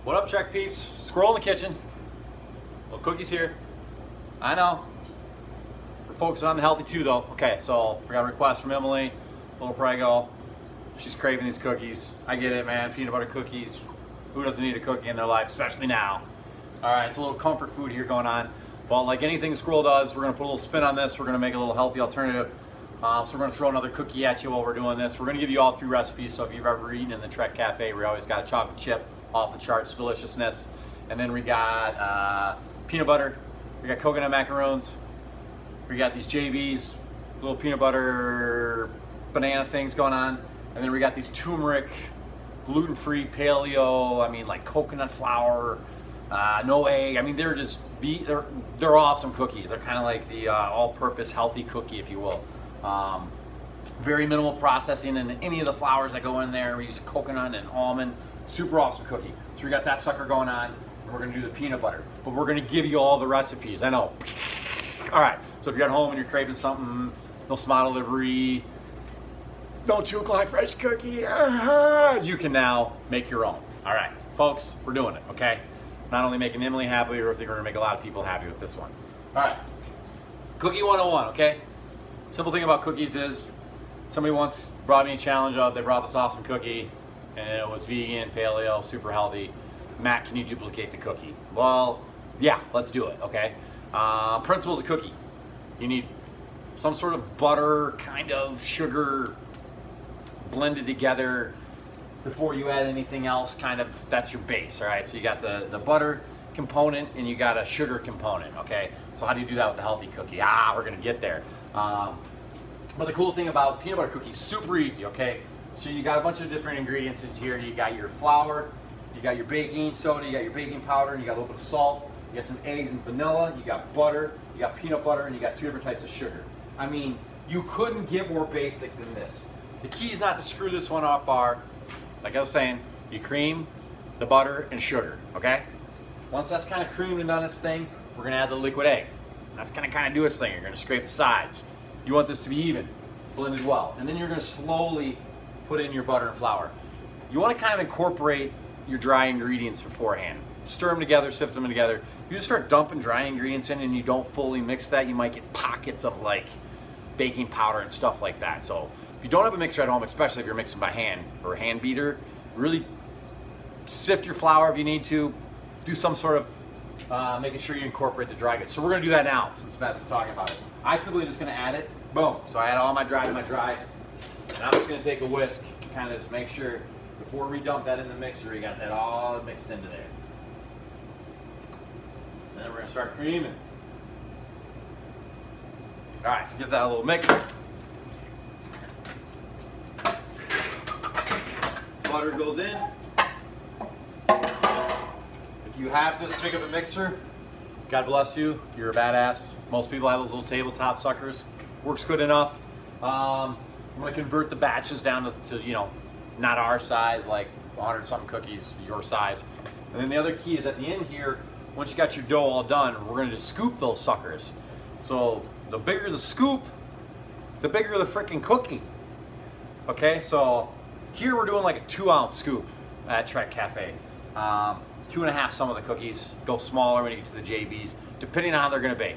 What up, Trek peeps? Squirrel in the kitchen. Little cookies here. I know. We're focusing on the healthy too, though. Okay, so we got a request from Emily, little prego. She's craving these cookies. I get it, man. Peanut butter cookies. Who doesn't need a cookie in their life, especially now? All right, it's a little comfort food here going on. But like anything Squirrel does, we're gonna put a little spin on this. We're gonna make a little healthy alternative. So we're gonna throw another cookie at you while we're doing this. We're gonna give you all 3 recipes. So if you've ever eaten in the Trek Cafe, we always got a chocolate chip, off the charts deliciousness. And then we got peanut butter. We got coconut macaroons. We got these JBs, little peanut butter banana things going on. And then we got these turmeric, gluten-free, paleo, I mean like coconut flour, no egg. I mean, they're just, they're awesome cookies. They're kind of like the all-purpose healthy cookie, if you will. Very minimal processing in any of the flours that go in there. We use coconut and almond. Super awesome cookie. So we got that sucker going on, and we're gonna do the peanut butter. But we're gonna give you all the recipes, I know. All right, so if you're at home and you're craving something, no small delivery, no 2 o'clock fresh cookie, you can now make your own. All right, folks, we're doing it, okay? Not only making Emily happy, we're gonna make a lot of people happy with this one. All right, Cookie 101, okay? Simple thing about cookies is, somebody once brought me a challenge of, they brought this awesome cookie, and it was vegan, paleo, super healthy. Matt, can you duplicate the cookie? Well, yeah, let's do it, okay? Principles of cookie. You need some sort of butter, kind of sugar, blended together before you add anything else, kind of, that's your base, all right? So you got the butter component and you got a sugar component, okay? So how do you do that with a healthy cookie? We're gonna get there. But the cool thing about peanut butter cookies, super easy, okay? So you got a bunch of different ingredients in here. You got your flour, you got your baking soda, you got your baking powder, and you got a little bit of salt, you got some eggs and vanilla, you got butter, you got peanut butter, and you got 2 different types of sugar. I mean, you couldn't get more basic than this. The key is not to screw this one up like I was saying, you cream, the butter, and sugar, okay? Once that's kind of creamed and done its thing, we're gonna add the liquid egg. That's gonna kind of do its thing. You're gonna scrape the sides. You want this to be even, blended well. And then you're gonna slowly put in your butter and flour. You wanna kind of incorporate your dry ingredients beforehand. Stir them together, sift them together. If you just start dumping dry ingredients in and you don't fully mix that, you might get pockets of like baking powder and stuff like that. So if you don't have a mixer at home, especially if you're mixing by hand or a hand beater, really sift your flour if you need to. Do some sort of making sure you incorporate the dry goods. So we're gonna do that now, since Matt's been talking about it. I simply just gonna add it, boom. So I add all my dry to my dry. And I'm just gonna take a whisk and kind of just make sure, before we dump that in the mixer, we got that all mixed into there. And then we're gonna start creaming. All right, so give that a little mix. Butter goes in. If you have this big of a mixer, God bless you, you're a badass. Most people have those little tabletop suckers. Works good enough. I'm gonna convert the batches down to you know, not our size, like 100 something cookies, your size. And then the other key is at the end here, once you got your dough all done, we're gonna just scoop those suckers. So the bigger the scoop, the bigger the freaking cookie. Okay, so here we're doing like a 2-ounce scoop at Trek Cafe. 2.5 some of the cookies, go smaller when you get to the JBs, depending on how they're gonna bake.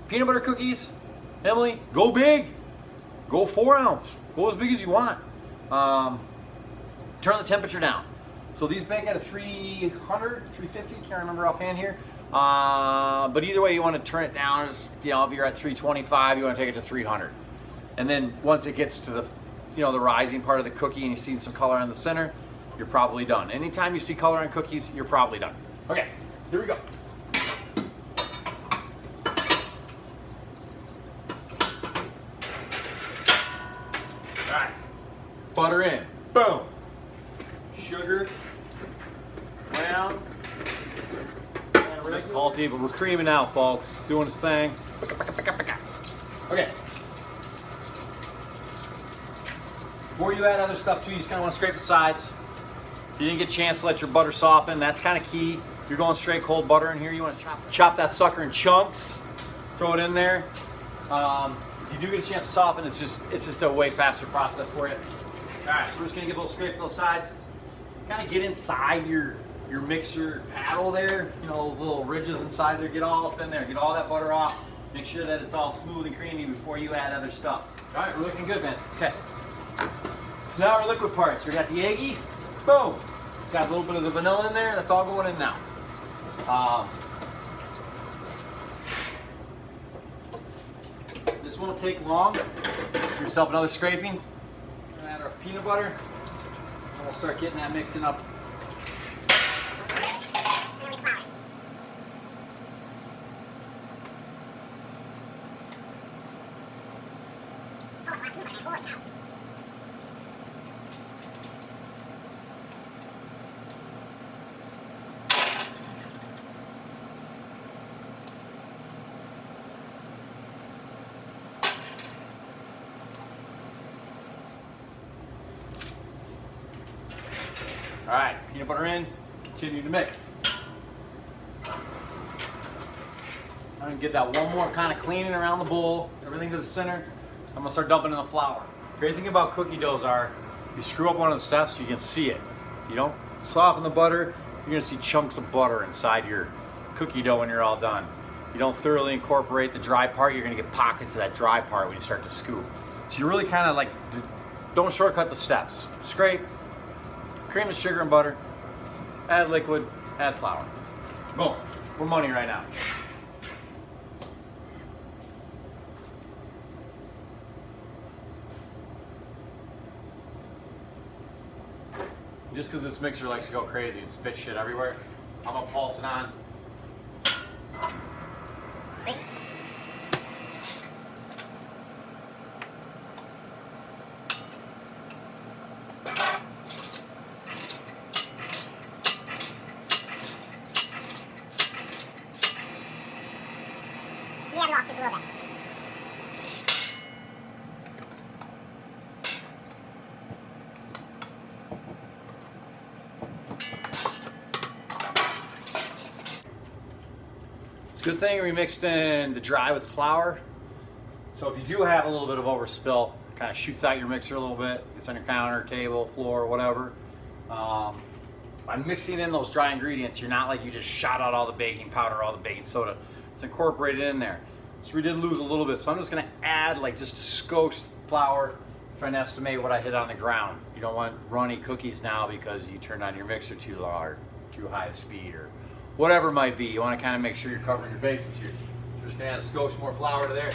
Peanut butter cookies, Emily, go big. Go 4 ounce, go as big as you want. Turn the temperature down. So these bake at a 300, 350, can't remember offhand here. But either way, you wanna turn it down. You know, if you're at 325, you wanna take it to 300. And then once it gets to the, you know, the rising part of the cookie and you see some color in the center, you're probably done. Anytime you see color on cookies, you're probably done. Okay, here we go. All right, butter in, boom. Sugar, brown, and we're salty, but we're creaming out, folks. Doing this thing. Okay. Before you add other stuff too, you just kind of want to scrape the sides. If you didn't get a chance to let your butter soften, that's kind of key. If you're going straight cold butter in here, you want to chop that sucker in chunks, throw it in there. If you do get a chance to soften, it's just a way faster process for you. All right, so we're just gonna give a little scrape to those sides. Kind of get inside your your mixer paddle there, you know, those little ridges inside there, get all up in there, get all that butter off. Make sure that it's all smooth and creamy before you add other stuff. All right, we're looking good, man. Okay. So now our liquid parts. We got the eggy. Boom. It's got a little bit of the vanilla in there. That's all going in now. This won't take long. Give yourself another scraping. We're gonna add our peanut butter. And we'll start getting that mixing up. All right, peanut butter in, continue to mix. I'm gonna get that one more kind of cleaning around the bowl, everything to the center. I'm gonna start dumping in the flour. Great thing about cookie doughs are, you screw up one of the steps, you can see it. You don't soften the butter, you're gonna see chunks of butter inside your cookie dough when you're all done. You don't thoroughly incorporate the dry part, you're gonna get pockets of that dry part when you start to scoop. So you really kind of like, don't shortcut the steps. Scrape, cream and sugar and butter, add liquid, add flour. Boom, we're money right now. Just because this mixer likes to go crazy and spit shit everywhere, I'm gonna pulse it on. We have lost this a little bit. It's a good thing we mixed in the dry with the flour. So if you do have a little bit of overspill, it kind of shoots out your mixer a little bit. It's on your counter, table, floor, whatever. By mixing in those dry ingredients, you're not like you just shot out all the baking powder, all the baking soda. It's incorporated in there. So we did lose a little bit. So I'm just gonna add like just a skosh flour, trying to estimate what I hit on the ground. You don't want runny cookies now because you turned on your mixer too low or too high a speed or whatever it might be. You wanna kind of make sure you're covering your bases here. So we're just gonna add a skosh more flour to there.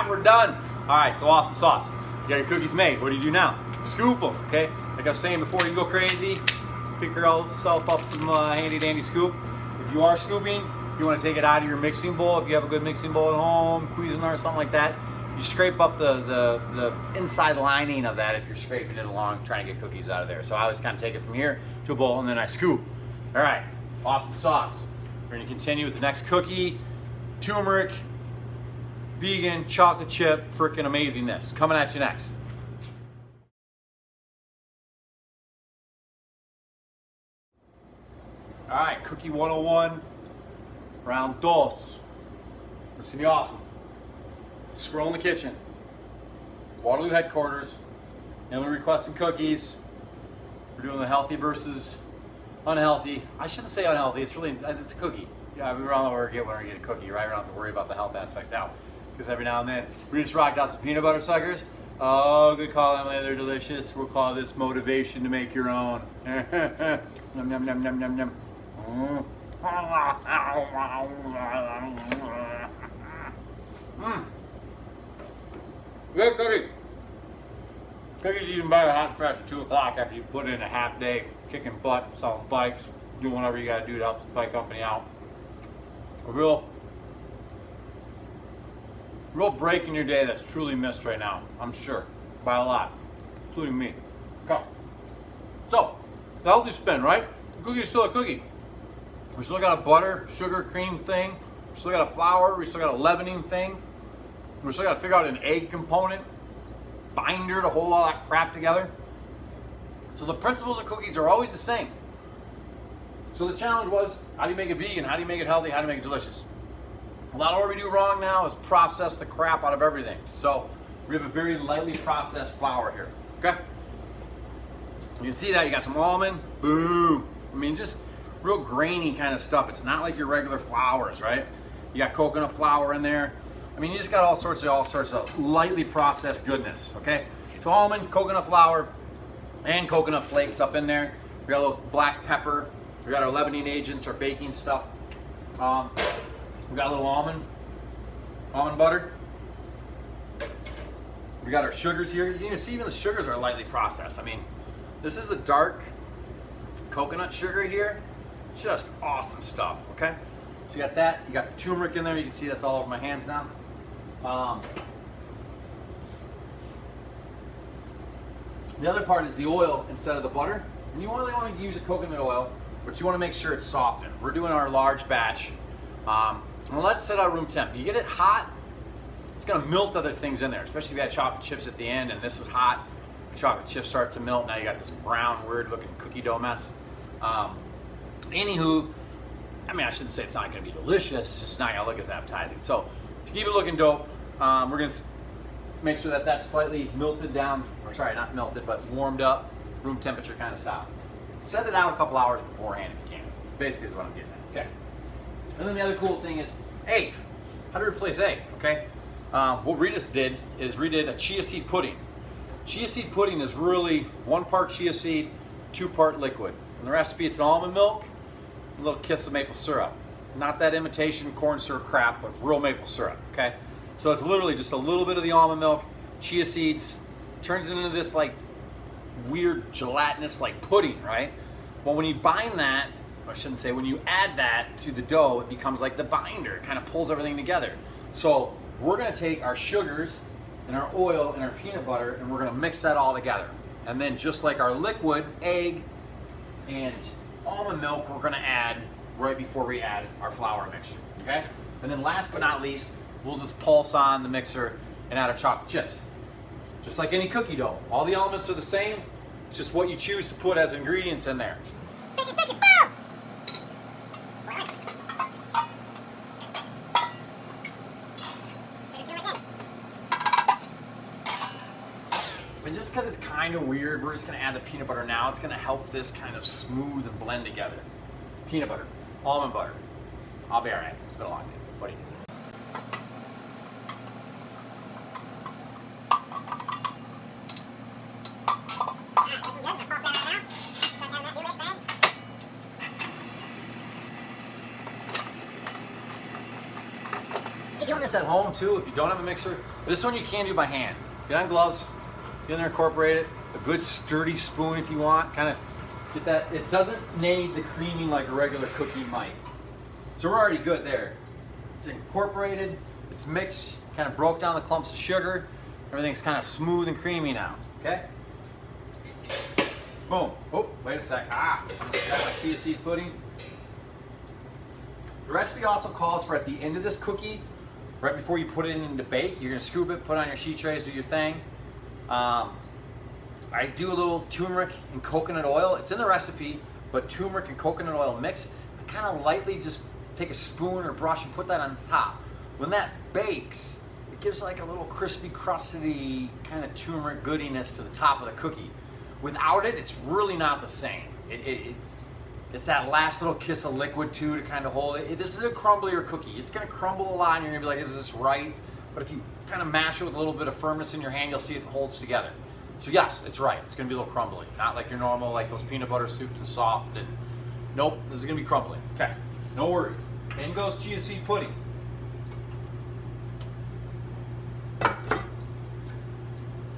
We're done. All right, so awesome sauce. You got your cookies made. What do you do now? Scoop them, okay? Like I was saying before, you can go crazy. Pick yourself up some handy dandy scoop. If you are scooping, you want to take it out of your mixing bowl. If you have a good mixing bowl at home, Cuisinart or something like that, you scrape up the inside lining of that if you're scraping it along, trying to get cookies out of there. So I always kind of take it from here to a bowl and then I scoop. All right, awesome sauce. We're going to continue with the next cookie, turmeric, vegan, chocolate chip, freaking amazingness. Coming at you next. All right, cookie 101, round dos. This is gonna be awesome. Squirrel in the kitchen, Waterloo headquarters, Emily requesting cookies. We're doing the healthy versus unhealthy. I shouldn't say unhealthy, it's a cookie. Yeah, we all know where we get a cookie, right? We don't have to worry about the health aspect now. Because every now and then, we just rocked out some peanut butter suckers. Oh, good call, Emily, they're delicious. We'll call this motivation to make your own. Yum, yum, yum, yum, yum, yum. Good cookie. Cookie's even better hot and fresh at 2 o'clock after you put in a half day kicking butt, selling bikes, doing whatever you gotta do to help the bike company out. A real break in your day that's truly missed right now, I'm sure, by a lot, including me. Okay. So, the healthy spin, right? The cookie's still a cookie. We still got a butter, sugar, cream thing. We still got a flour. We still got a leavening thing. We still got to figure out an egg component, binder to hold all that crap together. So the principles of cookies are always the same. So the challenge was, how do you make it vegan? How do you make it healthy? How do you make it delicious? A lot of what we do wrong now is process the crap out of everything. So we have a very lightly processed flour here, okay? You can see that you got some almond, boom. I mean, just real grainy kind of stuff. It's not like your regular flours, right? You got coconut flour in there. I mean, you just got all sorts of lightly processed goodness, okay? So almond, coconut flour, and coconut flakes up in there. We got a little black pepper. We got our leavening agents, our baking stuff. We got a little almond butter. We got our sugars here. You can see even the sugars are lightly processed. I mean, this is a dark coconut sugar here. Just awesome stuff, okay? So you got that. You got the turmeric in there. You can see that's all over my hands now. The other part is the oil instead of the butter. And you only want to use a coconut oil, but you want to make sure it's softened. We're doing our large batch. And let it sit at room temp. You get it hot, it's going to melt other things in there, especially if you had chocolate chips at the end and this is hot. The chocolate chips start to melt. Now you got this brown, weird looking cookie dough mess. Anywho, I mean, I shouldn't say it's not going to be delicious. It's just not going to look as appetizing. So to keep it looking dope, we're going to make sure that that's slightly melted down, or sorry, not melted, but warmed up, room temperature kind of style. Set it out a couple hours beforehand if you can. Basically is what I'm getting at, okay? And then the other cool thing is egg. How to replace egg, okay? What Rita's did is redid a chia seed pudding. Chia seed pudding is really 1 part chia seed, 2 part liquid. In the recipe, it's almond milk, a little kiss of maple syrup. Not that imitation corn syrup crap, but real maple syrup, okay? So it's literally just a little bit of the almond milk, chia seeds, turns it into this like weird gelatinous like pudding, right? Well, when you bind that, I shouldn't say, when you add that to the dough, it becomes like the binder. It kind of pulls everything together. So we're gonna take our sugars and our oil and our peanut butter and we're gonna mix that all together. And then just like our liquid, egg and almond milk, we're gonna add right before we add our flour mixture, okay? And then last but not least, we'll just pulse on the mixer and add our chocolate chips. Just like any cookie dough. All the elements are the same, it's just what you choose to put as ingredients in there. And just because it's kind of weird, we're just going to add the peanut butter now. It's going to help this kind of smooth and blend together. Peanut butter, almond butter. I'll be all right. It's been a long day. What do you think? You're doing this at home too if you don't have a mixer. This one you can do by hand. Get on gloves. Get in there, incorporate it. A good sturdy spoon if you want. Kind of get that. It doesn't need the creaming like a regular cookie might. So we're already good there. It's incorporated. It's mixed. Kind of broke down the clumps of sugar. Everything's kind of smooth and creamy now. Okay. Boom. Oh, wait a sec. Got my chia seed pudding. The recipe also calls for at the end of this cookie, right before you put it in to bake, you're gonna scoop it, put it on your sheet trays, do your thing. I do a little turmeric and coconut oil. It's in the recipe, but turmeric and coconut oil mix. I kind of lightly just take a spoon or brush and put that on the top. When that bakes, it gives like a little crispy, crusty kind of turmeric goodiness to the top of the cookie. Without it, it's really not the same. It's that last little kiss of liquid too to kind of hold it. This is a crumblier cookie. It's gonna crumble a lot and you're gonna be like, is this right? But if you kind of mash it with a little bit of firmness in your hand, you'll see it holds together. So yes, it's right. It's gonna be a little crumbly. Not like your normal, like those peanut butter souped and soft. And nope, this is gonna be crumbly. Okay, no worries. In goes chia seed pudding.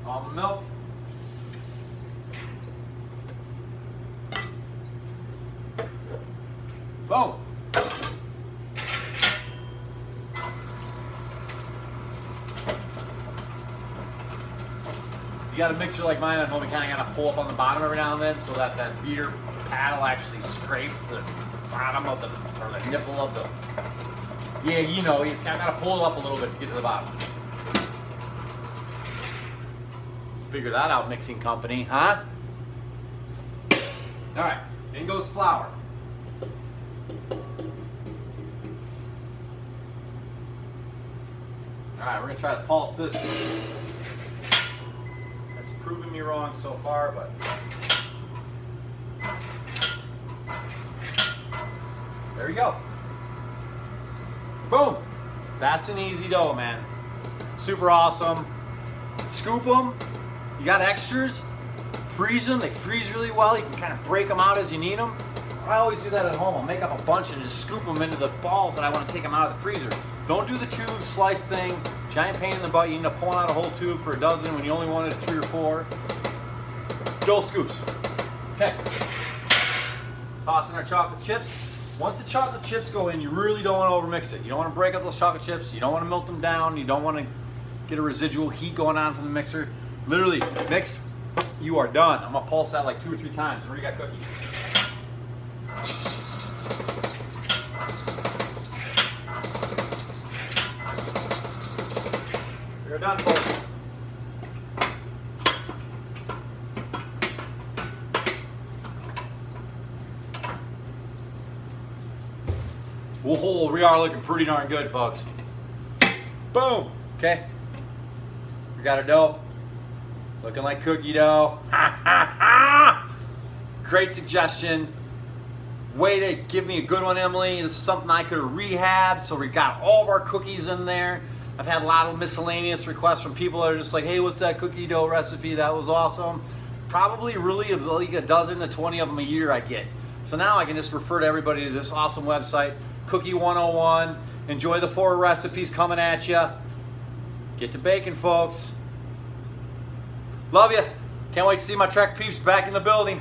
Almond milk. Boom. You got a mixer like mine at home, you kind of got to pull up on the bottom every now and then so that that beater paddle actually scrapes the bottom of the, or the nipple of the, yeah, you know, you just kind of got to pull it up a little bit to get to the bottom. Figure that out, mixing company, huh? All right, in goes flour. All right, we're gonna try to pulse this. That's proven me wrong so far, but There you go. Boom. That's an easy dough, man. Super awesome. Scoop them. You got extras. Freeze them. They freeze really well. You can kind of break them out as you need them. I always do that at home. I'll make up a bunch and just scoop them into the balls that I want to take them out of the freezer. Don't do the tube slice thing. Giant pain in the butt. You end up pulling out a whole tube for a dozen when you only wanted 3 or 4. Joel scoops. Okay. Toss in our chocolate chips. Once the chocolate chips go in, you really don't want to overmix it. You don't want to break up those chocolate chips. You don't want to melt them down. You don't want to get a residual heat going on from the mixer. Literally, mix, you are done. I'm going to pulse that like 2 or 3 times. We already got cookies. You're done, folks. Whoa, we are looking pretty darn good, folks. Boom. Okay. We got our dough. Looking like cookie dough. Great suggestion. Way to give me a good one, Emily. This is something I could have rehabbed. So we got all of our cookies in there. I've had a lot of miscellaneous requests from people that are just like, hey, what's that cookie dough recipe? That was awesome. Probably really like a dozen to 20 of them a year I get. So now I can just refer to everybody to this awesome website, Cookie 101. Enjoy the 4 recipes coming at you. Get to baking, folks. Love you. Can't wait to see my Trek peeps back in the building.